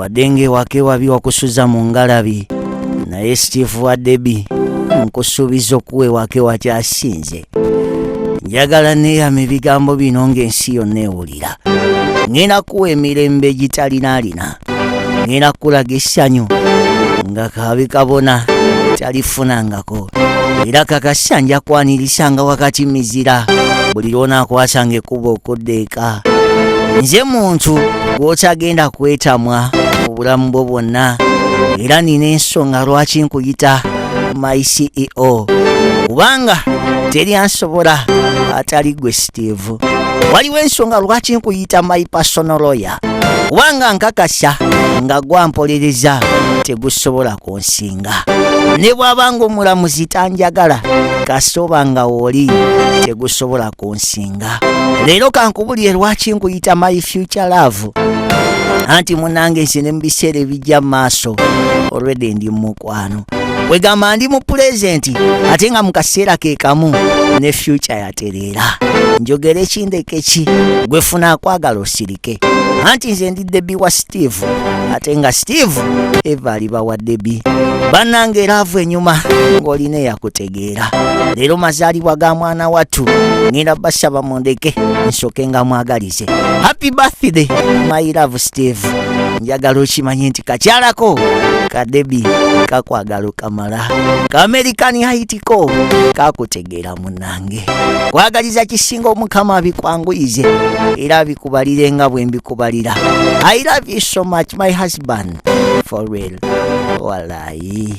wadenge wake wabi wakusuza mu ngalabi naye Steve wa Debby nkusuubiza okuwe wake wakyasinze. Njagala neeyama ebigambo bino ng'ensi yonna ewulira. Ngenda kuwa emirembe gitalinaalina, ngenda kulaga essanyu nga kaabi kabona talifunangako, era kakasa nja kwanirisanga wakati mizira buli lw'onaakwasanga ekkubo okudda eka. Nze muntu gw'otagenda kwetamwa mu bulamu bwo bwonna, era nina ensonga lwaki nkuyita my CEO, kubanga teri ansobola atali gwe Steve. Waliwo ensonga lwaki nkuyita my personal lawyer, kubanga nkakasa nga gwampolereza tegusobola kunsinga. Ne bw'abanga omulamuzi tanjagala kasoba nga woli tegusobola kunsinga. Leero kankubulire lwaki nkuyita my future love, anti munange nze ne mu biseera ebijja mu maaso already ndi mu mukwano. Wegamba ndi mu present ate nga mu kaseera ke kamu ne future yatereera. Njogera ekindeke ki gwefuna akwagala osirike, anti nze ndi Debby wa Steve ate nga Steve eva aliba wa Debby. Bannange laavu enyuma ng'olina eyakutegeera. Leero mazaalibwa ga mwana wattu, ngenda basaba mundeke nsoke nga mwagalize. Happy birthday my love Steve. Njagala okimanye nti kakyalako ka Debby kakwagala okamala, ka American Haitiko kakutegeera munnange. Kwagaliza kisinga Omukama abikwanguyize era abikubalire nga bwe mbikubalira. I love you so much my husband, for real. Wallahi.